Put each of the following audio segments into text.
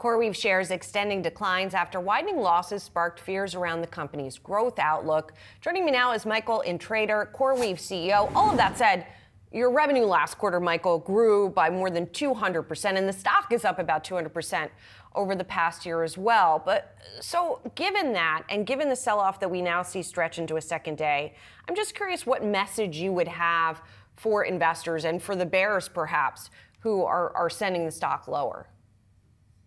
CoreWeave shares extending declines after widening losses sparked fears around the company's growth outlook. Joining me now is Michael Intrator, CoreWeave CEO. All of that said, your revenue last quarter, Michael, grew by more than 200%, and the stock is up about 200% over the past year as well. But so given that, and given the sell-off that we now see stretch into a second day, I'm just curious what message you would have for investors and for the bears, perhaps, who are sending the stock lower.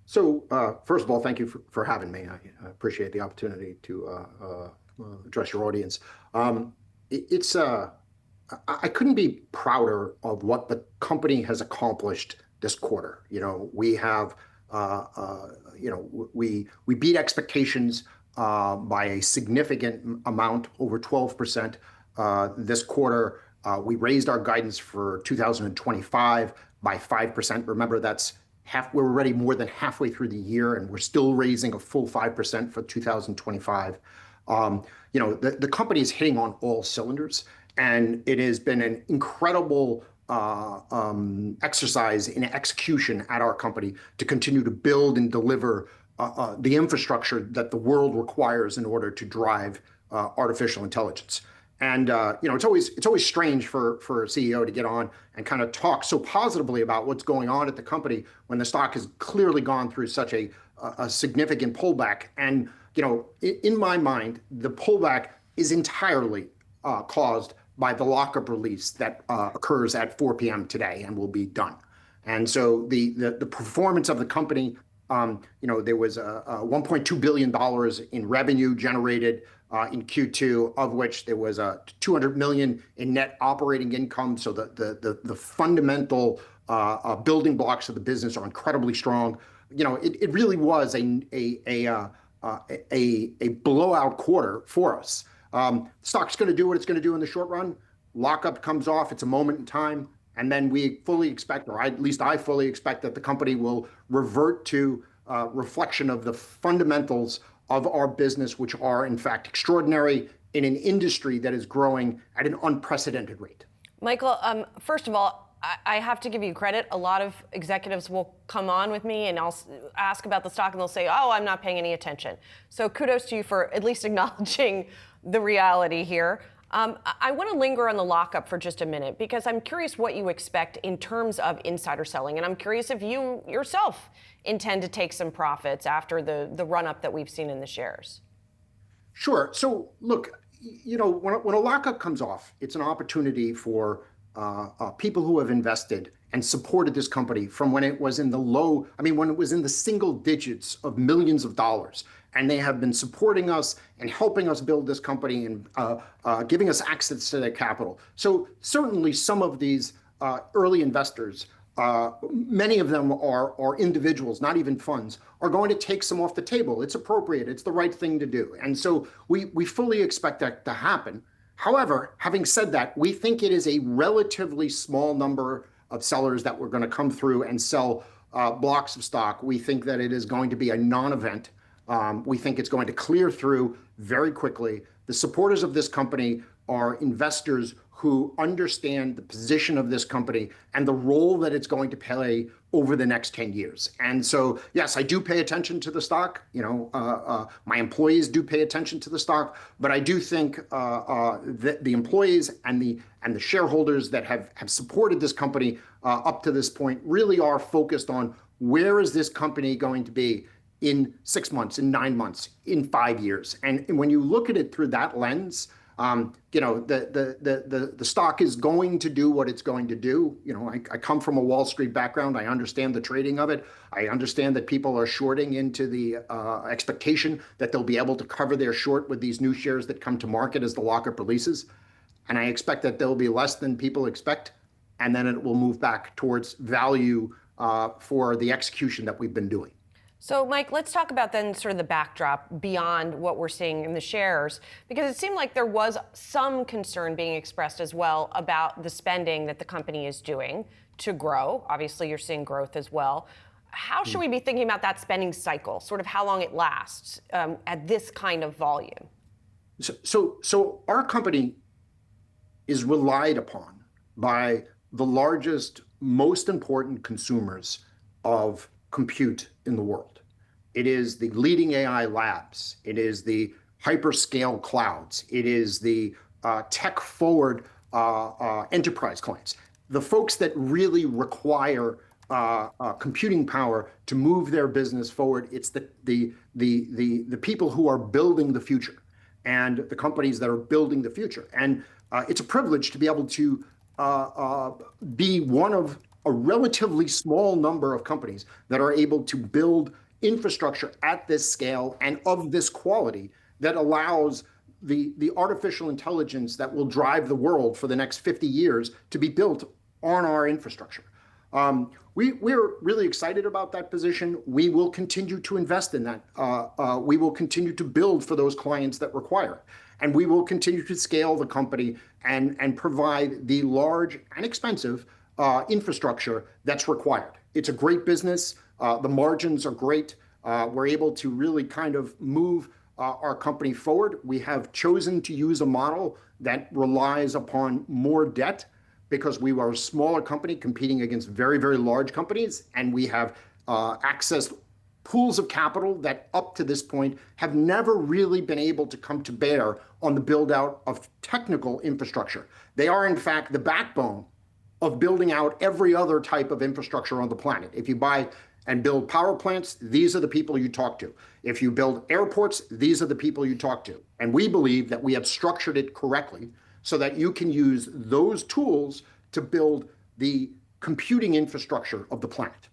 So first of all, thank you for having me. I appreciate the opportunity to address your audience. I couldn't be prouder of what the company has accomplished this quarter. We have, we beat expectations by a significant amount, over 12% this quarter. We raised our guidance for 2025 by 5%. Remember, we're already more than halfway through the year, and we're still raising a full 5% for 2025. The company is hitting on all cylinders, and it has been an incredible exercise in execution at our company to continue to build and deliver the infrastructure that the world requires in order to drive artificial intelligence. And it's always strange for a CEO to get on and kind of talk so positively about what's going on at the company when the stock has clearly gone through such a significant pullback. And in my mind, the pullback is entirely caused by the lockup release that occurs at 4 p.m. today and will be done. And so the performance of the company, there was $1.2 billion in revenue generated in Q2, of which there was $200 million in net operating income. So the fundamental building blocks of the business are incredibly strong. It really was a blowout quarter for us. Stock's going to do what it's going to do in the short run. Lockup comes off. It's a moment in time. And then we fully expect, or at least I fully expect, that the company will revert to reflection of the fundamentals of our business, which are, in fact, extraordinary in an industry that is growing at an unprecedented rate. Michael, first of all, I have to give you credit. A lot of executives will come on with me and I'll ask about the stock and they'll say, oh, I'm not paying any attention. So kudos to you for at least acknowledging the reality here. I want to linger on the lockup for just a minute because I'm curious what you expect in terms of insider selling. And I'm curious if you yourself intend to take some profits after the run-up that we've seen in the shares. Sure. So look, when a lockup comes off, it's an opportunity for people who have invested and supported this company from when it was in the when it was in the single digits of millions of dollars. And they have been supporting us and helping us build this company and giving us access to their capital. So certainly some of these early investors, many of them are individuals, not even funds, are going to take some off the table. It's appropriate. It's the right thing to do. And so we fully expect that to happen. However, having said that, we think it is a relatively small number of sellers that we're going to come through and sell blocks of stock. We think that it is going to be a non-event. We think it's going to clear through very quickly. The supporters of this company are investors who understand the position of this company and the role that it's going to play over the next 10 years. And so, yes, I do pay attention to the stock. My employees do pay attention to the stock, but I do think that the employees and the shareholders that have supported this company up to this point really are focused on where is this company going to be in 6 months, in 9 months, in 5 years. And when you look at it through that lens, the stock is going to do what it's going to do. I come from a Wall Street background. I understand the trading of it. I understand that people are shorting into the expectation that they'll be able to cover their short with these new shares that come to market as the lockup releases. And I expect that there'll be less than people expect. And then it will move back towards value for the execution that we've been doing. So, Mike, let's talk about then sort of the backdrop beyond what we're seeing in the shares, because it seemed like there was some concern being expressed as well about the spending that the company is doing to grow. Obviously, you're seeing growth as well. How should we be thinking about that spending cycle, sort of how long it lasts at this kind of volume? So our company is relied upon by the largest, most important consumers of compute in the world. It is the leading AI labs. It is the hyperscale clouds. It is the tech forward enterprise clients. The folks that really require computing power to move their business forward. It's the people who are building the future and the companies that are building the future. And it's a privilege to be able to be one of a relatively small number of companies that are able to build infrastructure at this scale and of this quality that allows the artificial intelligence that will drive the world for the next 50 years to be built on our infrastructure. We're really excited about that position. We will continue to invest in that. We will continue to build for those clients that require it. And we will continue to scale the company and provide the large and expensive infrastructure that's required. It's a great business. The margins are great. We're able to really kind of move our company forward. We have chosen to use a model that relies upon more debt because we are a smaller company competing against very, very large companies, and we have accessed pools of capital that up to this point have never really been able to come to bear on the build out of technical infrastructure. They are in fact the backbone of building out every other type of infrastructure on the planet. If you buy and build power plants, these are the people you talk to. If you build airports, these are the people you talk to. And we believe that we have structured it correctly so that you can use those tools to build the computing infrastructure of the planet.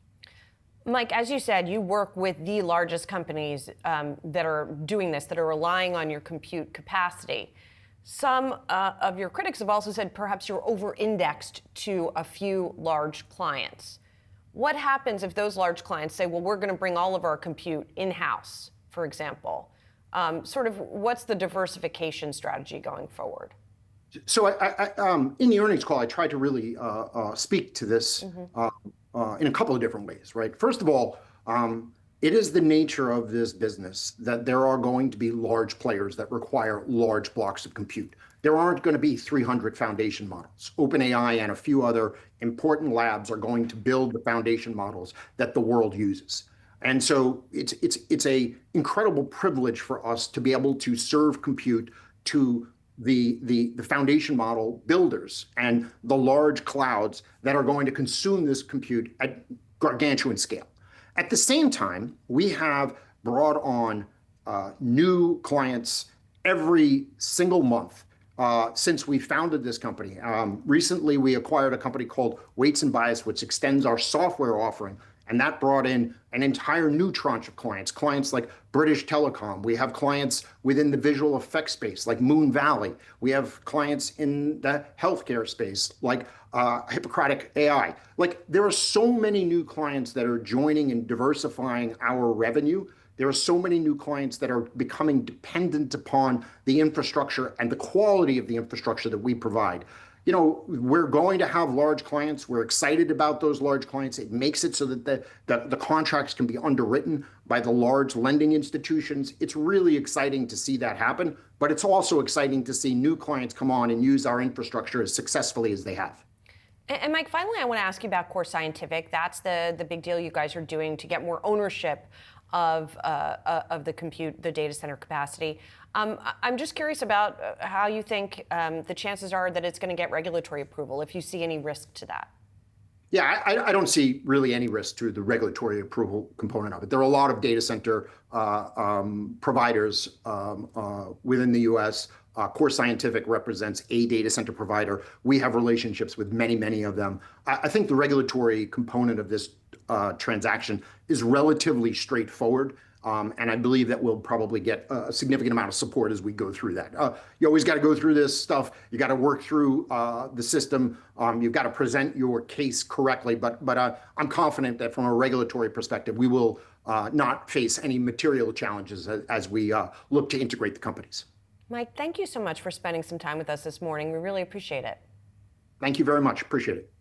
Mike, as you said, you work with the largest companies that are doing this, that are relying on your compute capacity. Some of your critics have also said perhaps you're over-indexed to a few large clients. What happens if those large clients say, well, we're going to bring all of our compute in-house, for example? Sort of what's the diversification strategy going forward? So in the earnings call, I tried to really speak to this in a couple of different ways, right? First of all, it is the nature of this business that there are going to be large players that require large blocks of compute. There aren't going to be 300 foundation models. OpenAI and a few other important labs are going to build the foundation models that the world uses. And so it's a incredible privilege for us to be able to serve compute to the foundation model builders and the large clouds that are going to consume this compute at gargantuan scale. At the same time, we have brought on new clients every single month since we founded this company. Recently, we acquired a company called Weights and Bias, which extends our software offering. And that brought in an entire new tranche of clients like British Telecom. We have clients within the visual effects space like Moon Valley. We have clients in the healthcare space like Hippocratic AI. Like there are so many new clients that are joining and diversifying our revenue. There are so many new clients that are becoming dependent upon the infrastructure and the quality of the infrastructure that we provide. You know, we're going to have large clients. We're excited about those large clients. It makes it so that the contracts can be underwritten by the large lending institutions. It's really exciting to see that happen, but it's also exciting to see new clients come on and use our infrastructure as successfully as they have. And Mike, finally, I want to ask you about CORZ Scientific. That's the big deal you guys are doing to get more ownership of the compute, the data center capacity. I'm just curious about how you think the chances are that it's going to get regulatory approval, if you see any risk to that. Yeah, I don't see really any risk to the regulatory approval component of it. There are a lot of data center providers within the US. CORZ Scientific represents a data center provider. We have relationships with many, many of them. I think the regulatory component of this transaction is relatively straightforward. And I believe that we'll probably get a significant amount of support as we go through that. You always got to go through this stuff. You got to work through the system. You've got to present your case correctly. But I'm confident that from a regulatory perspective, we will not face any material challenges as we look to integrate the companies. Mike, thank you so much for spending some time with us this morning. We really appreciate it. Thank you very much. Appreciate it.